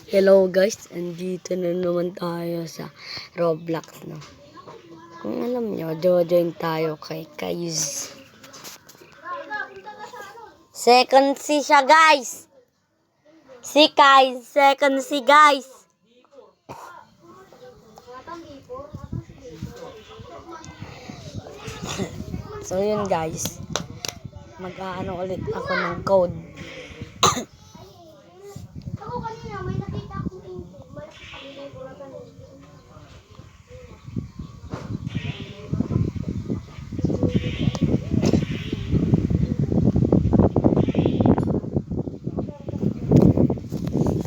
Hello guys, andito na naman tayo sa Roblox, no? Kung alam nyo, join tayo kay Kaiz. Second si siya guys. Si Kaiz, second si guys. So yun guys, mag-aano ulit ako ng code. Ako kanina may nakita akong info.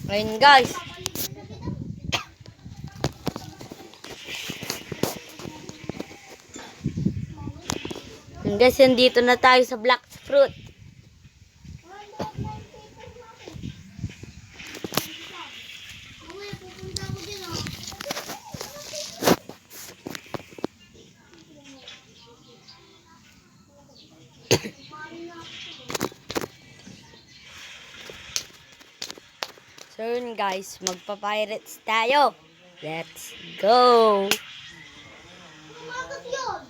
Ayun guys. Ayun guys, nandito na tayo sa Black Fruit. So yun guys, magpa-pirates tayo. Let's go! Tumakas yun!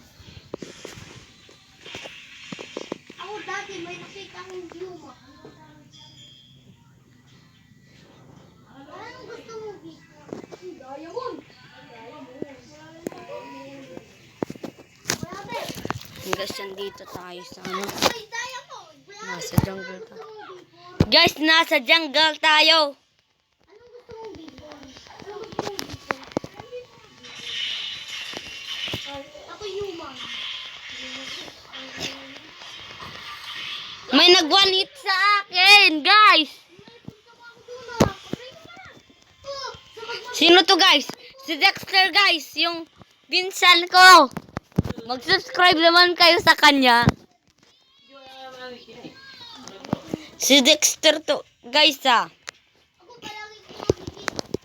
Ako dati may nakita akong Yuma. Anong gusto mo, B? Diamond! Guys, nandito tayo sa ano. Ay, diamond! Nasa jungle tayo. Guys, nasa jungle tayo. Anong gusto mo, B? Anong gusto mo, B? Ako Yuma. May nag-one hit sa akin, guys. Sino to guys? Si Dexter guys, yung pinsan ko. Mag-subscribe naman kayo sa kanya. Si Dexter to guys ah. Ako palagi ko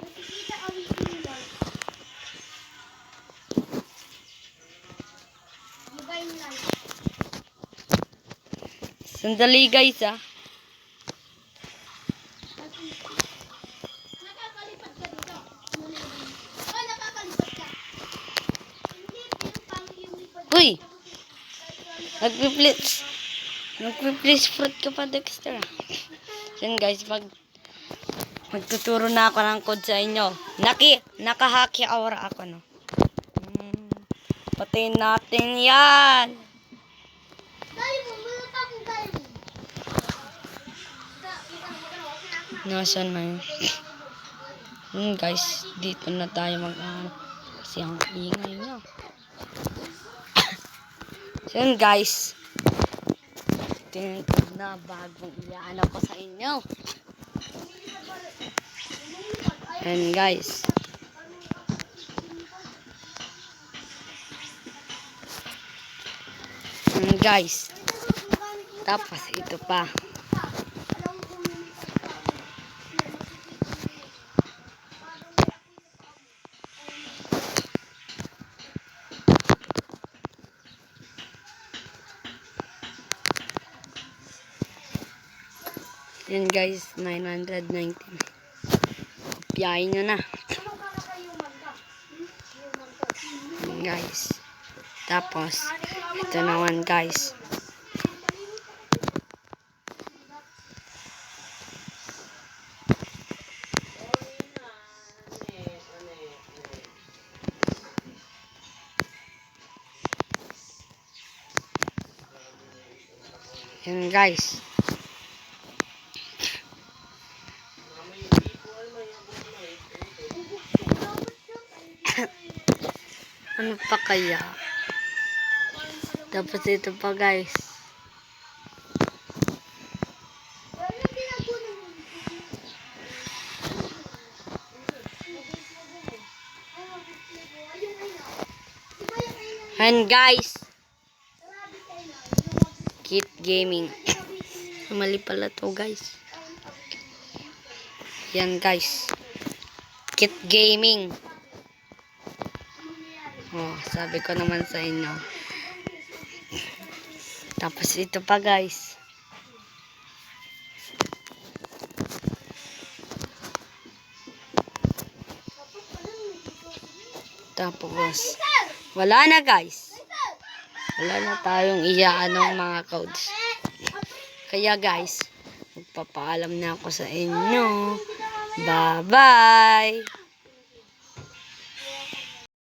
nakikita kami sila. Mobile light. Sandali guys ah. Nakakalipat ka dito. Oh, nakakalipat ka. Hindi, pero paano yung lipat? Uy! Nagpi-please fruit ka pa Dexter ah. Yan guys, magtuturo na ako ng code sa inyo. Nakahaki aura ako no. Patayin natin yan. Diamond, meron pa akong diamond. Nasaan na yun? Guys, dito na tayo kasi ang ingay nyo. So yun guys. Ito yung na bagong iyaano ko sa inyo. And guys. And guys. Tapos ito pa. Yan guys, 919. Kopyahin nyo na. Yan guys. Tapos, ito naman guys. Yan guys. Ano pa kaya? Tapos ito pa guys. And guys. Kit Gaming. Mali pala to guys. Yan guys. Kit Gaming. Oh, sabi ko naman sa inyo. Tapos ito pa guys. Tapos, wala na guys. Wala na tayong iyaan ng mga codes. Kaya guys, magpapaalam na ako sa inyo. Bye-bye!